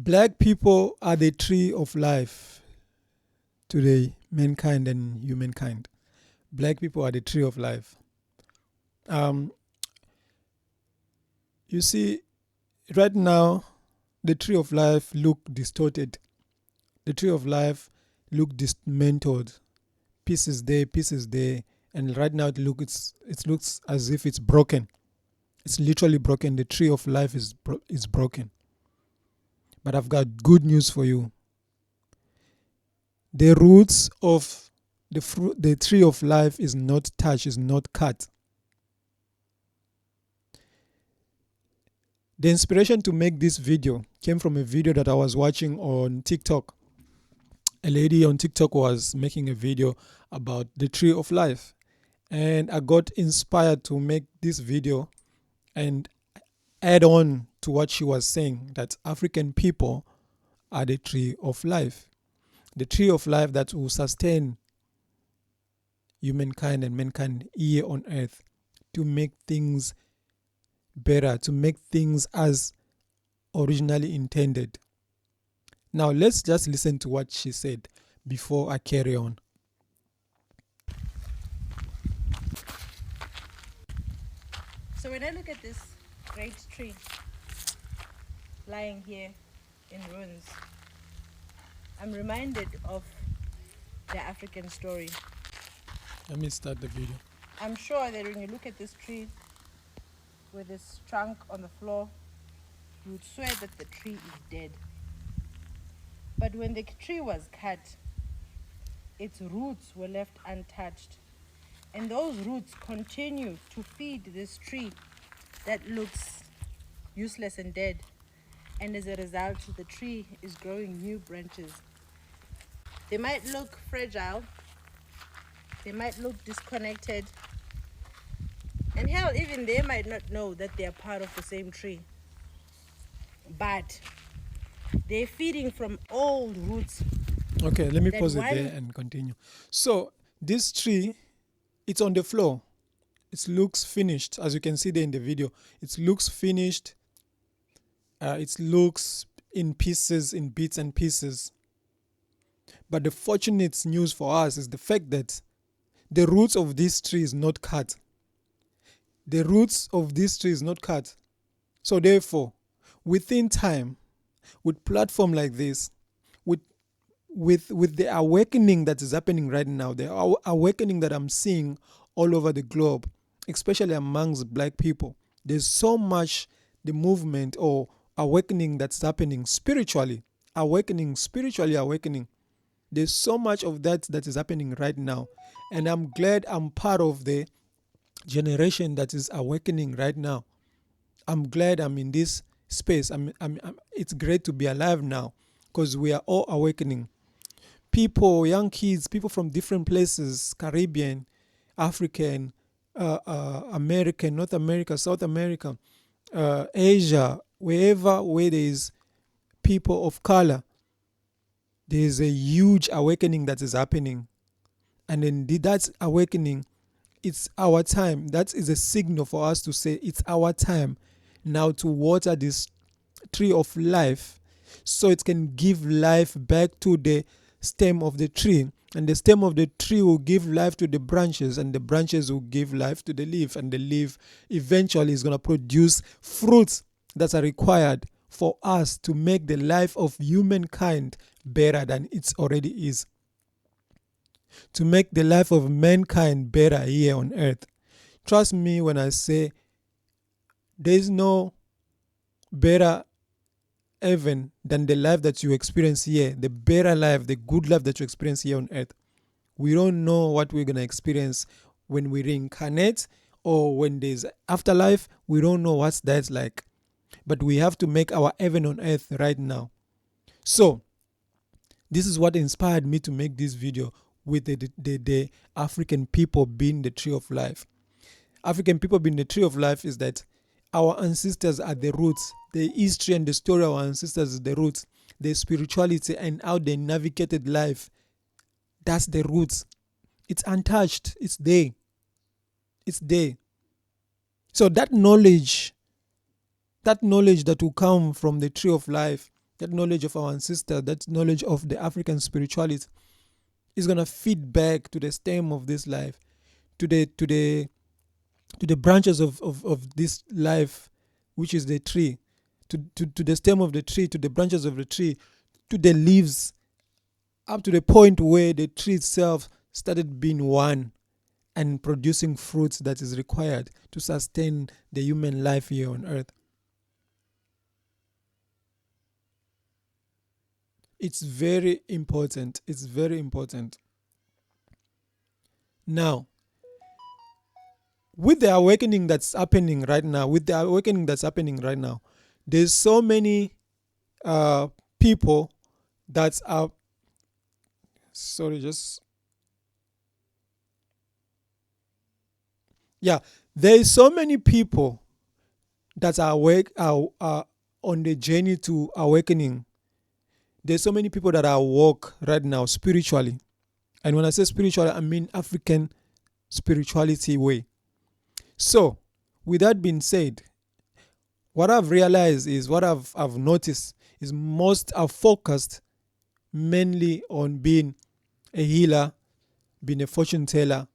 Black people are the tree of life today, mankind and humankind. Black people are the tree of life. Um, you see, right now, the tree of life look distorted. The tree of life look dismantled. Pieces there, and right now it looks as if it's broken. It's literally broken. The tree of life is broken. But I've got good news for you. The roots of the tree of life is not touched, is not cut. The inspiration to make this video came from a video that I was watching on TikTok. A lady on TikTok was making a video about the tree of life, and I got inspired to make this video and add on to what she was saying, that African people are the tree of life. The tree of life that will sustain humankind and mankind here on earth to make things better, to make things as originally intended. Now let's just listen to what she said before I carry on. So when I look at this great tree lying here in ruins, I'm reminded of the African story. Let me start the video. I'm sure that when you look at this tree with its trunk on the floor, you would swear that the tree is dead. But when the tree was cut, its roots were left untouched. And those roots continue to feed this tree that looks useless and dead. And as a result, the tree is growing new branches. They might look fragile, they might look disconnected, and hell, even they might not know that they are part of the same tree. But they're feeding from old roots. Okay, let me pause it there and continue. So this tree, it's on the floor. It looks finished, as you can see there in the video. It looks finished. It looks in pieces, in bits and pieces. But the fortunate news for us is the fact that the roots of this tree is not cut. The roots of this tree is not cut. So therefore, within time, with platform like this, with the awakening that is happening right now, the awakening that I'm seeing all over the globe, especially amongst black people, there's so much the movement or awakening that's happening spiritually, awakening. There's so much of that is happening right now, and I'm glad I'm part of the generation that is awakening right now. I'm glad I'm in this space. It's great to be alive now because we are all awakening. People, young kids, people from different places, Caribbean, African, American, North America, South America, Asia, where there is people of color, there is a huge awakening that is happening. And then that awakening, it's our time. That is a signal for us to say it's our time now to water this tree of life so it can give life back to the stem of the tree, and the stem of the tree will give life to the branches, and the branches will give life to the leaf, and the leaf eventually is going to produce fruits that are required for us to make the life of humankind better than it already is, to make the life of mankind better here on earth. Trust me when I say there's no better heaven than the life that you experience here, the better life, the good life that you experience here on earth. We don't know what we're going to experience when we reincarnate or when there's afterlife. We don't know what that's like. But we have to make our heaven on earth right now. So, this is what inspired me to make this video with the African people being the tree of life. African people being the tree of life is that our ancestors are the roots. The history and the story of our ancestors is the roots. The spirituality and how they navigated life, that's the roots. It's untouched. It's there. It's there. So that knowledge that will come from the tree of life that knowledge of our ancestors, that knowledge of the African spirituality is gonna feed back to the stem of this life, to the branches of this life, which is the tree, to the stem of the tree, to the branches of the tree, to the leaves, up to the point where the tree itself started being one and producing fruits that is required to sustain the human life here on earth. It's very important. It's very important. Now, with the awakening that's happening right now, there's so many people that are, sorry, just, yeah, there is so many people that are are on the journey to awakening. There's so many people that are woke right now spiritually. And when I say spiritual, I mean African spirituality way. So, with that being said, what I've realized is, what I've noticed is, most are focused mainly on being a healer, being a fortune teller,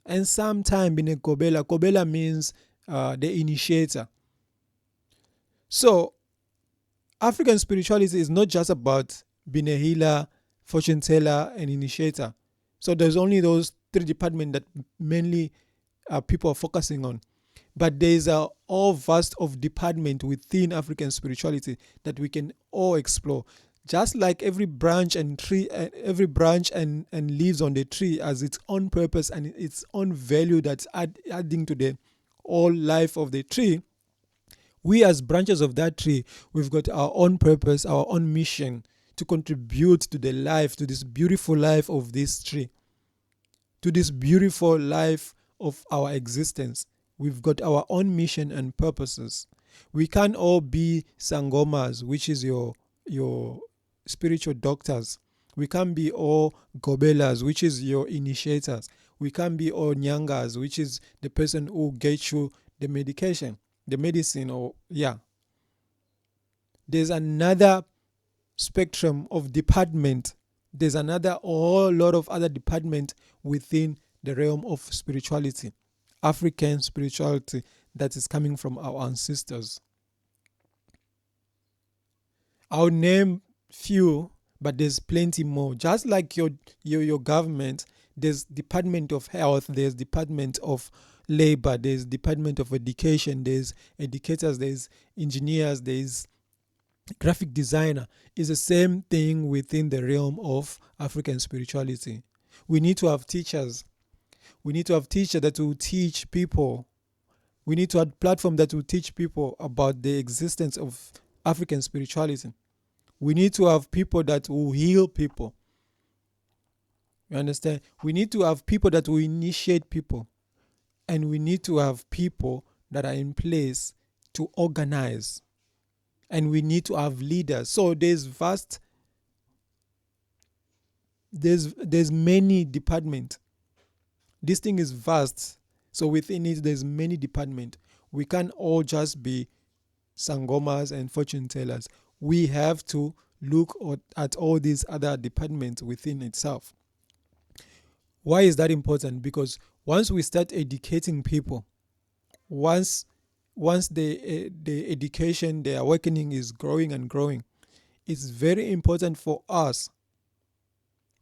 and sometimes being a kobela. Kobela means the initiator. So, African spirituality is not just about being a healer, fortune teller, and initiator. So, there's only those three departments that mainly people are focusing on. But there is a all vast of department within African spirituality that we can all explore. Just like every branch and tree, every branch and leaves on the tree has its own purpose and its own value that's adding to the whole life of the tree. We as branches of that tree, we've got our own purpose, our own mission to contribute to the life, to this beautiful life of this tree, to this beautiful life of our existence. We've got our own mission and purposes. We can't all be sangomas, which is your spiritual doctors. We can't be all gobelas, which is your initiators. We can't be all nyangas, which is the person who gets you the medication, the medicine, or yeah. There's another spectrum of department. There's another whole lot of other department within the realm of spirituality, African spirituality, that is coming from our ancestors. I'll name few, but there's plenty more. Just like your government, there's Department of Health, there's Department of Labor, there's Department of Education, there's educators, there's engineers, there's graphic designer. Is the same thing within the realm of African spirituality. We need to have teachers. We need to have teachers that will teach people. We need to have platform that will teach people about the existence of African spirituality. We need to have people that will heal people. You understand? We need to have people that will initiate people. And we need to have people that are in place to organize. And we need to have leaders. So there's many departments. This thing is vast. So within it, there's many departments. We can't all just be sangomas and fortune tellers. We have to look at all these other departments within itself. Why is that important? Because once we start educating people, once the education, the awakening is growing and growing, it's very important for us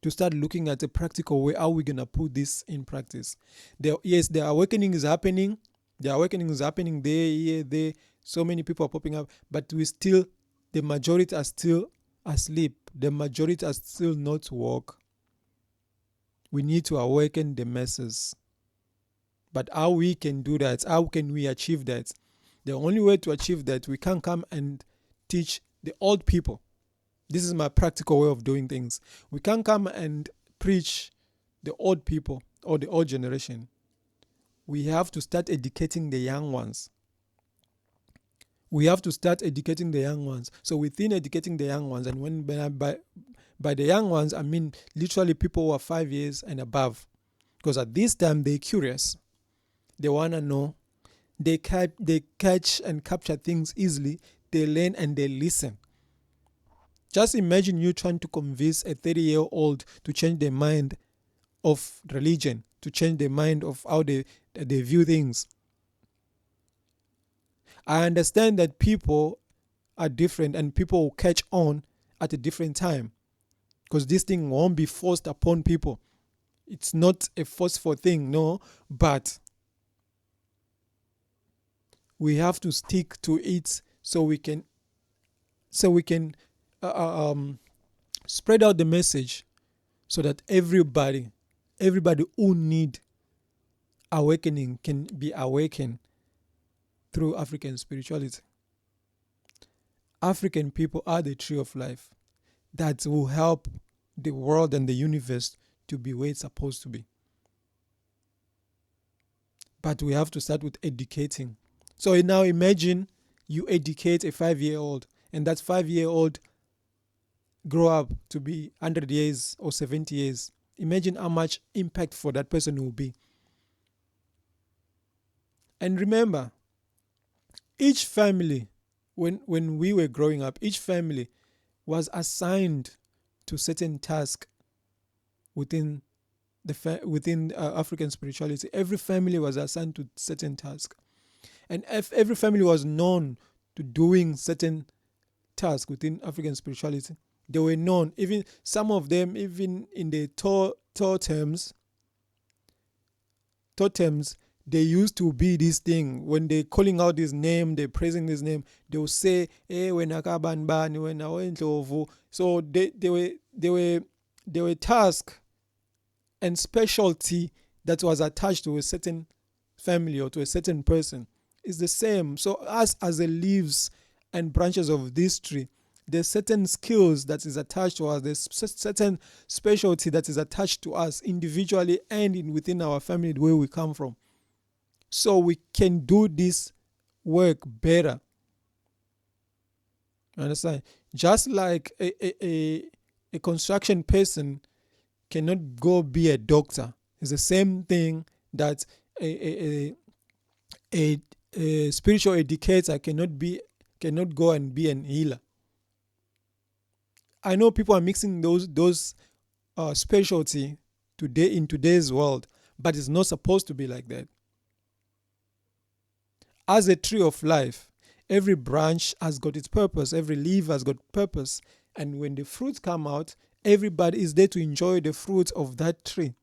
to start looking at a practical way. How are we gonna put this in practice? Yes, the awakening is happening. The awakening is happening there, here, there. So many people are popping up, but the majority are still asleep. The majority are still not woke. We need to awaken the masses. But how we can do that? How can we achieve that? The only way to achieve that, we can't come and teach the old people. This is my practical way of doing things. We can't come and preach the old people or the old generation. We have to start educating the young ones. We have to start educating the young ones. So within educating the young ones, and when by the young ones, I mean literally people who are 5 years and above. Because at this time, they're curious. They want to know. They catch and capture things easily. They learn and they listen. Just imagine you trying to convince a 30-year-old to change their mind of religion, to change their mind of how they view things. I understand that people are different and people will catch on at a different time, because this thing won't be forced upon people. It's not a forceful thing, no, but we have to stick to it so we can uh, uh, um, spread out the message so that everybody who need awakening can be awakened through African spirituality. African people are the tree of life that will help the world and the universe to be where it's supposed to be. But we have to start with educating. So now imagine you educate a 5-year-old, and that 5-year-old grow up to be 100 years or 70 years. Imagine how much impact for that person will be. And remember, each family, when we were growing up, each family was assigned to certain task within within African spirituality. Every family was assigned to certain task, and if every family was known to doing certain task within African spirituality, they were known. Even some of them, even in the totems, they used to be this thing. When they calling out this name, they praising this name, they will say, "Hey, when akabanbani, when awendlovu." So they were task and specialty that was attached to a certain family or to a certain person. It's the same. So us as the leaves and branches of this tree, there's certain skills that is attached to us. There's certain specialty that is attached to us individually and within our family, where we come from. So we can do this work better. Understand? Just like a construction person cannot go be a doctor. It's the same thing that a, a, a spiritual educator cannot go and be an healer. I know people are mixing those specialty today in today's world, but it's not supposed to be like that. As a tree of life, every branch has got its purpose, every leaf has got purpose, and when the fruits come out, everybody is there to enjoy the fruits of that tree.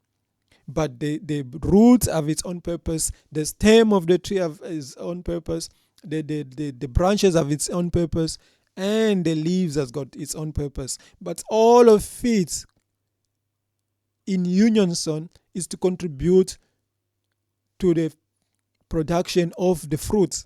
But the roots have its own purpose, the stem of the tree have its own purpose, the branches have its own purpose, and the leaves has got its own purpose. But all of it in unison is to contribute to the production of the fruits.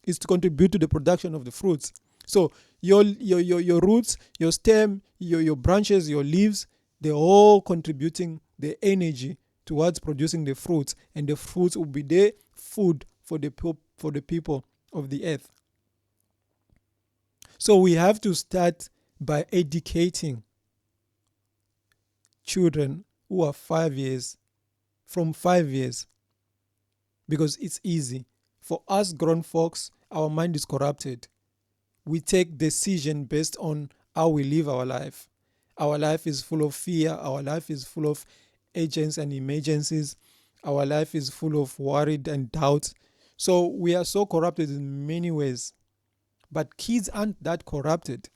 Is to contribute to the production of the fruits. So your roots, your stem, your branches, your leaves, they're all contributing the energy towards producing the fruits, and the fruits will be the food for the people of the earth. So we have to start by educating children who are 5 years, from 5 years, because it's easy. For us grown folks, our mind is corrupted. We take decision based on how we live our life. Our life is full of fear. Our life is full of agents and emergencies. Our life is full of worried and doubt. So we are so corrupted in many ways. But kids aren't that corrupted.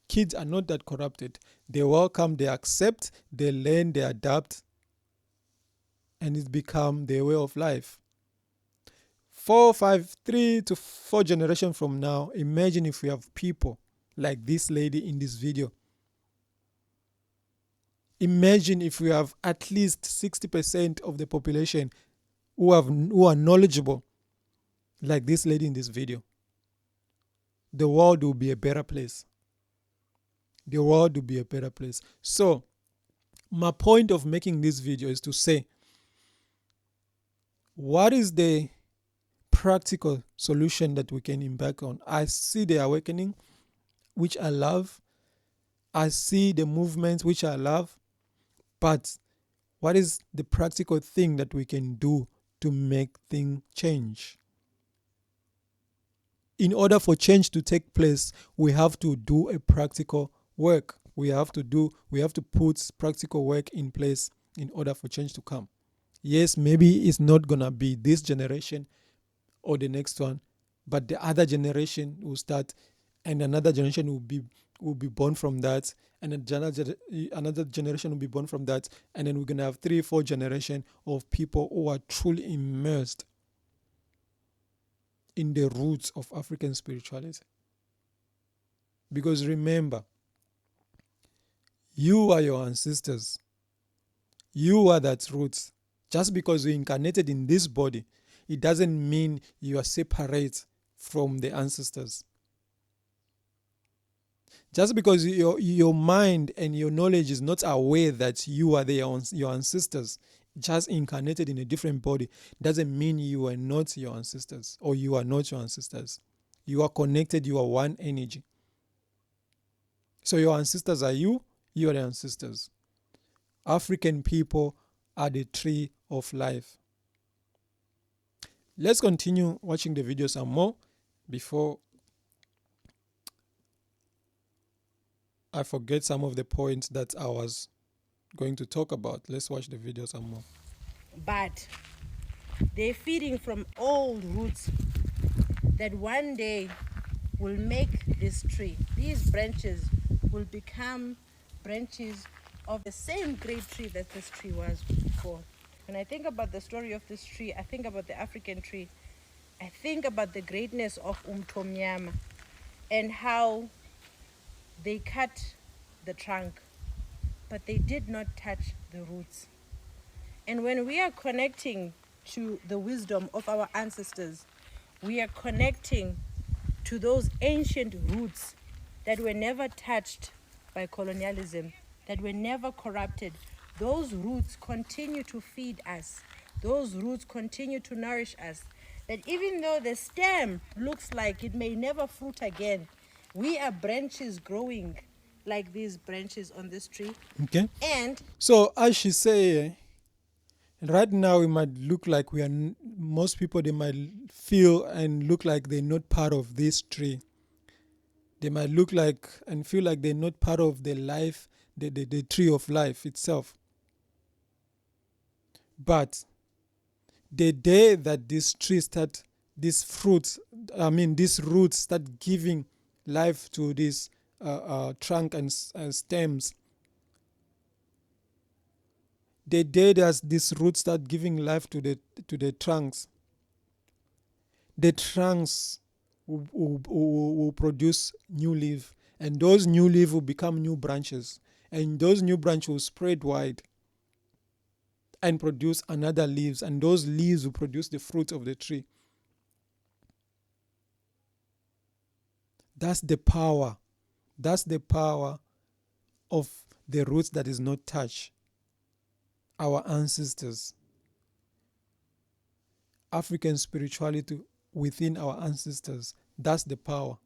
Kids are not that corrupted. They welcome, they accept, they learn, they adapt, and it become their way of life. 4, 5, 3 to 4 generations from now, imagine if we have people like this lady in this video. Imagine if we have at least 60% of the population who are knowledgeable like this lady in this video. The world will be a better place. The world will be a better place. So, my point of making this video is to say, what is the practical solution that we can embark on? I see the awakening, which I love. I see the movement, which I love. But what is the practical thing that we can do to make things change? in order for change to take place, we have to do a practical work. We have to put practical work in place in order for change to come. Yes, maybe it's not gonna be this generation or the next one, but the other generation will start, and another generation will be born from that, and another generation will be born from that, and then we're gonna have 3 or 4 generation of people who are truly immersed in the roots of African spirituality. Because remember, you are your ancestors. You are that roots. Just because you incarnated in this body, it doesn't mean you are separate from the ancestors. Just because your mind and your knowledge is not aware that you are your ancestors, just incarnated in a different body, doesn't mean you are not your ancestors or you are not your ancestors. You are connected, you are one energy. So your ancestors are you are the ancestors. African people are the tree of life. Let's continue watching the video some more before I forget some of the points that I was going to talk about. Let's watch the video some more. But they're feeding from old roots that one day will make this tree. These branches will become branches of the same great tree that this tree was before. When I think about the story of this tree, I think about the African tree. I think about the greatness of Umthomyama and how they cut the trunk, but they did not touch the roots. And when we are connecting to the wisdom of our ancestors, we are connecting to those ancient roots that were never touched by colonialism, that were never corrupted. Those roots continue to feed us. Those roots continue to nourish us. That even though the stem looks like it may never fruit again, we are branches growing like these branches on this tree. Okay. And so as she say, right now it might look like most people, they might feel and look like they're not part of this tree. They might look like and feel like they're not part of the life, the tree of life itself. But the day that this tree these roots start giving life to this trunk and stems, the day that these roots start giving life to the trunks, the trunks will produce new leaf, and those new leaf will become new branches, and those new branches will spread wide and produce another leaves, and those leaves will produce the fruit of the tree. That's the power. That's the power of the roots that is not touched. Our ancestors. African spirituality within our ancestors. That's the power.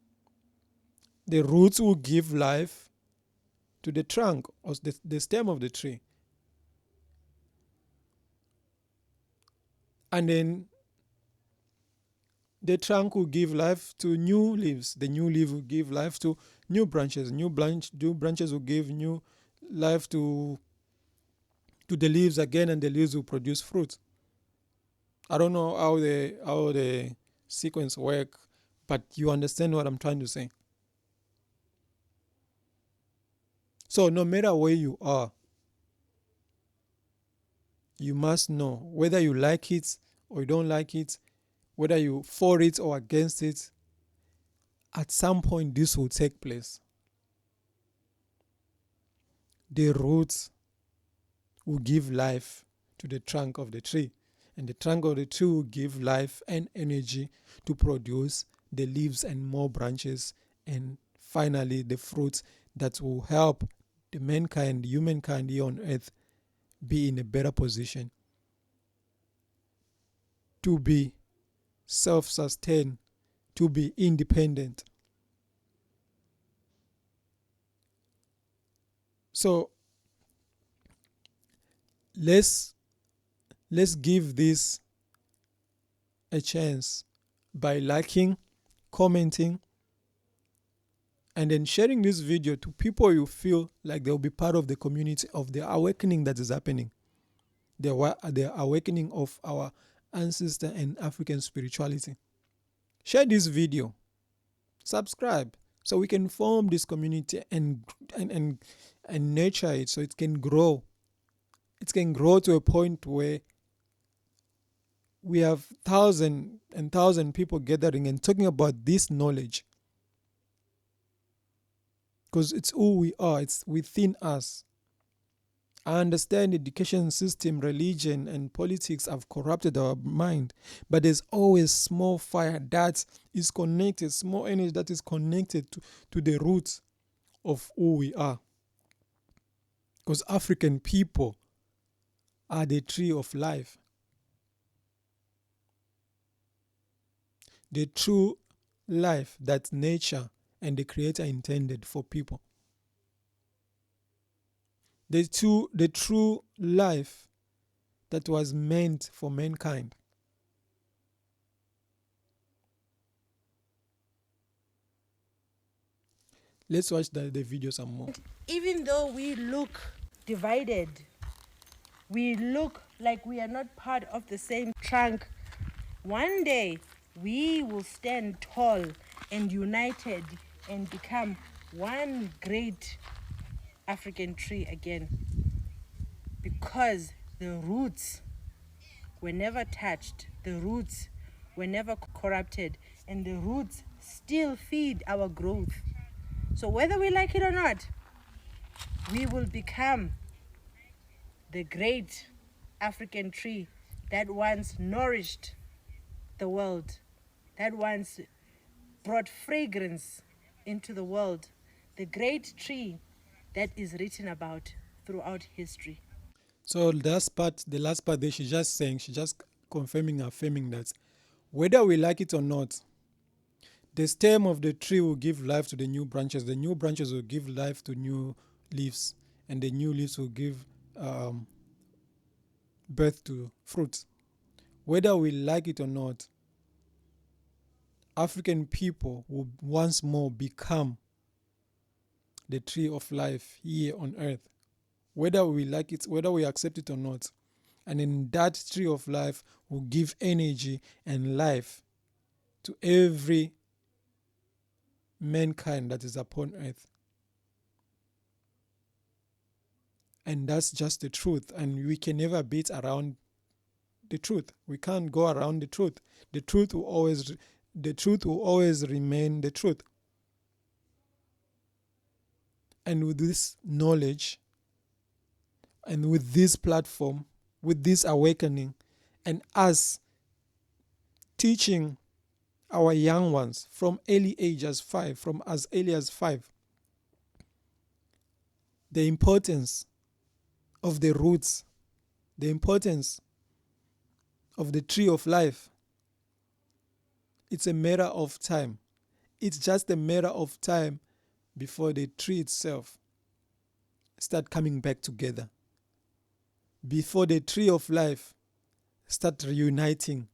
The roots will give life to the trunk or the stem of the tree. And then the trunk will give life to new leaves. The new leaf will give life to new branches. New branches will give new life to the leaves again, and the leaves will produce fruit. I don't know how the sequence work, but you understand what I'm trying to say. So no matter where you are, you must know whether you like it or you don't like it, whether you for it or against it, at some point this will take place. The roots will give life to the trunk of the tree, and the trunk of the tree will give life and energy to produce the leaves and more branches, and finally the fruits that will help the humankind here on earth, be in a better position to be self-sustained, to be independent. So let's give this a chance by liking, commenting, and then sharing this video to people you feel like they'll be part of the community of the awakening that is happening, the awakening of our ancestor and African spirituality. Share this video, subscribe, so we can form this community and nurture it so it can grow. It can grow to a point where we have thousand and thousand people gathering and talking about this knowledge, because it's who we are, it's within us. I understand education system, religion, and politics have corrupted our mind, but there's always small fire that is connected, small energy that is connected to the roots of who we are. Because African people are the tree of life, the true life that nature and the Creator intended for people. The true life that was meant for mankind. Let's watch the video some more. Even though we look divided, we look like we are not part of the same trunk, one day we will stand tall and united and become one great African tree again, because the roots were never touched, the roots were never corrupted, and the roots still feed our growth. So whether we like it or not, we will become the great African tree that once nourished the world, that once brought fragrance into the world, the great tree that is written about throughout history. So the last part there, she's just confirming, affirming that whether we like it or not, the stem of the tree will give life to the new branches will give life to new leaves, and the new leaves will give birth to fruits. Whether we like it or not, African people will once more become the tree of life here on earth, whether we like it, whether we accept it or not. And in that tree of life will give energy and life to every mankind that is upon earth. And that's just the truth, and we can never beat around the truth. We can't go around the truth. The truth will always remain the truth. And with this knowledge, and with this platform, with this awakening, and us teaching our young ones from early age from as early as 5, the importance of the roots, the importance of the tree of life. It's a matter of time. It's just a matter of time before the tree itself start coming back together. Before the tree of life start reuniting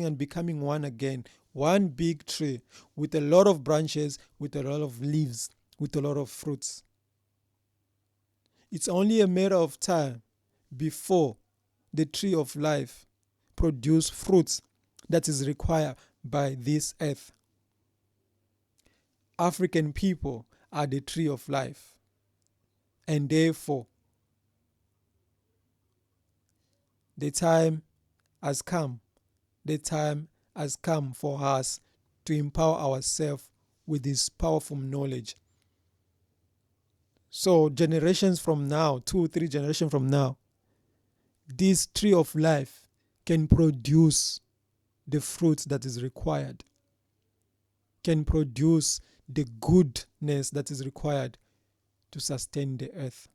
and becoming one again. One big tree with a lot of branches, with a lot of leaves, with a lot of fruits. It's only a matter of time before the tree of life produce fruits that is required by this earth. African people are the tree of life, and therefore the time has come. The time has come for us to empower ourselves with this powerful knowledge. So generations from now, 2-3 generations from now, this tree of life can produce the fruit that is required, can produce the goodness that is required to sustain the earth.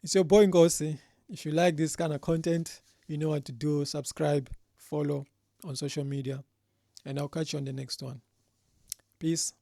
It's your boy Ngosi. If you like this kind of content, you know what to do. Subscribe, follow on social media, and I'll catch you on the next one. Peace.